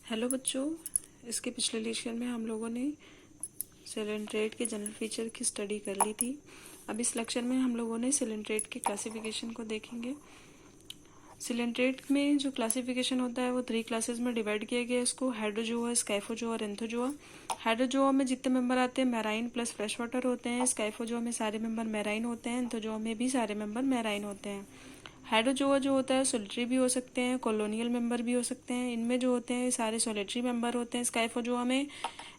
Hello बच्चों, इसके पिछले लेक्चर में हम लोगों ने सिलेंट्रेट के जनरल फीचर की स्टडी कर ली थी। अब इस लेक्चर में हम लोगों ने सिलेंट्रेट के क्लासिफिकेशन को देखेंगे। सिलेंट्रेट में जो क्लासिफिकेशन होता है वो 3 क्लासेस में डिवाइड किया गया है इसको, हाइड्रोजोआ, स्काइफोजोआ और एंथोजोआ। हाइड्रोजोआ में जितने मेंबर आते हैं मैराइन प्लस फ्रेश वाटर होते हैं। स्काइफोजोआ में सारे मेंबर मैराइन होते हैं। एंथोजोआ में भी सारे मेंबर मैराइन होते हैं। हाइड्रोजोआ जो होता है सोलिटरी भी हो सकते हैं, कॉलोनियल मेंबर भी हो सकते हैं। इनमें जो होते हैं सारे सोलिटरी मेंबर होते हैं स्काइफोजोआ में।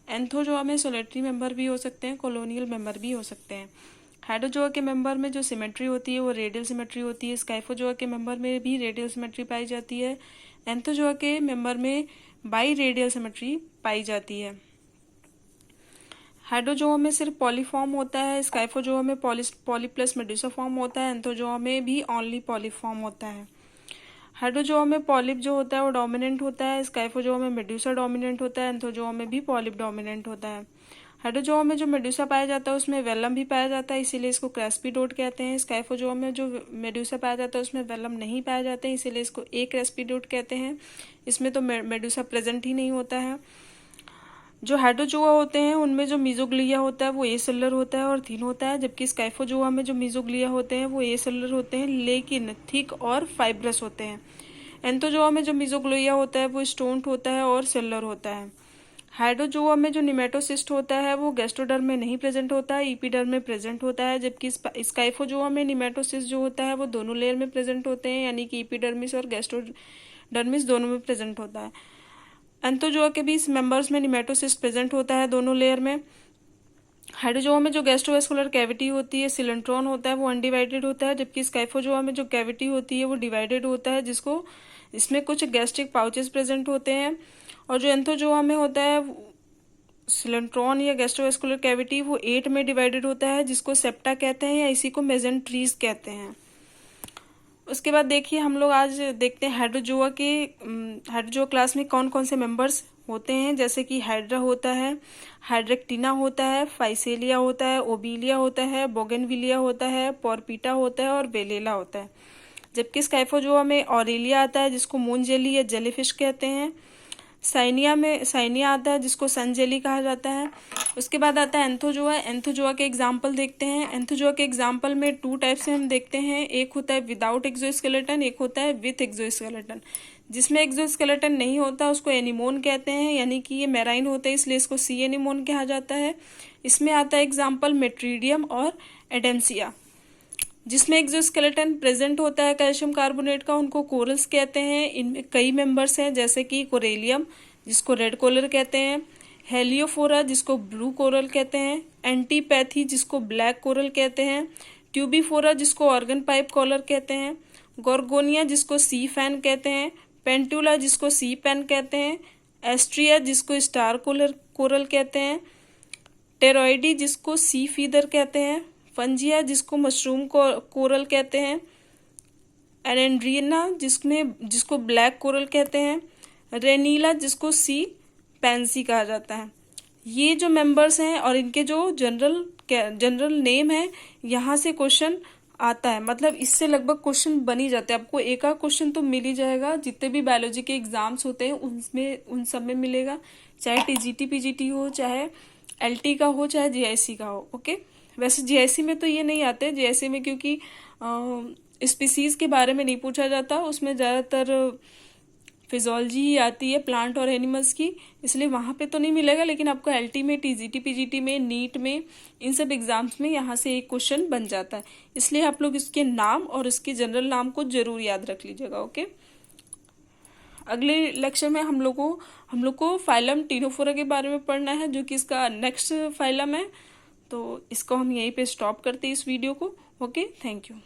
एंथोजोआ में सोलिटरी मेंबर भी हो सकते हैं, कॉलोनियल मेंबर भी हो सकते हैं। हाइड्रोजोआ के मेंबर में जो सिमेट्री होती है वो रेडियल सिमेट्री होती है। स्काइफोजोआ के मेंबर में भी रेडियल सिमेट्री पाई जाती है। एंथोजोआ के मेंबर में बाई रेडियल सिमेट्री पाई जाती है। हाइड्रोजोआ में सिर्फ पॉलीफॉर्म होता है, स्काइफोजोआ में पॉली प्लस मेडुसा फॉर्म होता है। एंथोजोआ में भी ओनली पॉलीफॉर्म होता है। हाइड्रोजोआ में पॉलिप जो होता है वो डोमिनेंट होता है। स्काइफोजोआ में मेडुसा डोमिनेंट होता है। एंथोजोआ में भी पॉलिप डोमिनेंट होता है। हाइड्रोजोआ में जो मेडुसा पाया जाता है उसमें वेलम भी पाया जाता है, इसीलिए इसको क्रेस्पिडोट कहते हैं। स्काइफोजोआ में जो मेडुसा पाया जाता है उसमें वेलम नहीं पाया जाता है, इसीलिए इसको ए क्रेस्पिडोट कहते हैं। इसमें तो मेडुसा प्रेजेंट ही नहीं होता है। जो हाइड्रोजोआ होते हैं उनमें जो मीजोग्लिया होता है वो ए सेलुलर होता है और थिन होता है, जबकि स्काइफोजोआ में जो मीजोग्लिया होते हैं वो ए सेलुलर होते हैं लेकिन थिक और फाइब्रस होते हैं। एंथोजोआ में जो मीजोग्लिया होता है वो स्टोन्ड होता है और सेलुलर होता है। हाइड्रोजोआ में जो निमेटोसिस्ट होता है वो गैस्ट्रोडर्म में नहीं प्रेजेंट होता है, ईपीडर्म में प्रेजेंट होता है, जबकि स्काइफोजोआ में निमेटोसिस्ट जो होता है वो दोनों लेयर में प्रेजेंट होते हैं, यानी कि ईपीडर्मिस और गैस्ट्रोडर्मिस दोनों में प्रेजेंट होता है। एंथोजोआ के भी मेंबर्स में निमेटोसिस्ट प्रेजेंट होता है दोनों लेयर में। हाइड्रोजोआ में जो गैस्ट्रोवेस्कुलर कैविटी होती है, सिलेंट्रॉन होता है, वो अनडिवाइडेड होता है, जबकि स्काइफोजोआ में जो कैविटी होती है वो डिवाइडेड होता है, जिसको इसमें कुछ गैस्ट्रिक पाउचेस प्रेजेंट होते हैं। और जो एंथोजोआ में होता है सिलेंट्रॉन या गैस्ट्रोवेस्कुलर कैविटी वो 8 में डिवाइडेड होता है, जिसको सेप्टा कहते हैं या इसी को मेसेंट्रीज कहते हैं। उसके बाद देखिए हम लोग आज देखते हैं हाइड्रोजोआ क्लास में कौन कौन से मेंबर्स होते हैं, जैसे कि हाइड्रा होता है, हाइड्रेक्टिना होता है, फाइसेलिया होता है, ओबीलिया होता है, बोगेनविलिया होता है, पोरपीटा होता है और बेलेला होता है। जबकि स्काइफोजोआ में ऑरेलिया आता है जिसको मून जेली या जेलीफिश कहते हैं। साइनिया आता है जिसको सन जेली कहा जाता है। उसके बाद आता है एंथोजोआ। एंथोजोआ के एग्जाम्पल देखते हैं। एंथोजोआ के एग्जाम्पल में 2 टाइप से हम देखते हैं, एक होता है विदाउट एक्सोस्केलेटन, एक होता है विथ एक्सोस्केलेटन। जिसमें एक्सोस्केलेटन नहीं होता उसको एनीमोन कहते हैं, यानी कि ये मैराइन होता है इसलिए इसको सी एनीमोन कहा जाता है। इसमें आता है एग्जाम्पल मेट्रीडियम और एडेंसिया। जिसमें एक्सोस्केलेटन प्रेजेंट होता है कैल्शियम कार्बोनेट का उनको कोरल्स कहते हैं। इनमें कई मेंबर्स हैं, जैसे कि कोरेलियम जिसको रेड कोरल कहते हैं, हेलियोफोरा जिसको ब्लू कोरल कहते हैं, एंटीपैथी जिसको ब्लैक कोरल कहते हैं, ट्यूबीफोरा जिसको ऑर्गन पाइप कॉलर कहते हैं, गोर्गोनिया जिसको सी फैन कहते हैं, पेंटुला जिसको सी पेन कहते हैं, एस्ट्रिया जिसको स्टार कोरल कहते हैं, टेरोइडी जिसको सी फीदर कहते हैं, फंजिया जिसको मशरूम कोरल कहते हैं, एनेंड्रीना जिसको ब्लैक कोरल कहते हैं, रेनीला जिसको सी पैंसी कहा जाता है। ये जो मेंबर्स हैं और इनके जो जनरल नेम है, यहाँ से क्वेश्चन आता है, मतलब इससे लगभग क्वेश्चन बन ही जाते हैं। आपको एक आध क्वेश्चन तो मिल ही जाएगा, जितने भी बायोलॉजी के एग्जाम्स होते हैं उन सब में मिलेगा, चाहे टीजीटी पीजीटी हो, चाहे एलटी का हो, चाहे जीआईसी का हो। ओके, वैसे जीआईसी में तो ये नहीं आते, जीआईसी में क्योंकि स्पीसीज के बारे में नहीं पूछा जाता, उसमें ज़्यादातर फिजियोलॉजी ही आती है प्लांट और एनिमल्स की, इसलिए वहाँ पे तो नहीं मिलेगा। लेकिन आपको एलटी में, टीजीटी पीजीटी में, नीट में, इन सब एग्जाम्स में यहाँ से एक क्वेश्चन बन जाता है, इसलिए आप लोग इसके नाम और इसके जनरल नाम को जरूर याद रख लीजिएगा। ओके, अगले लेक्चर में हम लोग को फाइलम टीनोफोरा के बारे में पढ़ना है, जो कि इसका नेक्स्ट फाइलम है। तो इसको हम यहीं पे स्टॉप करते हैं इस वीडियो को। Okay, thank you.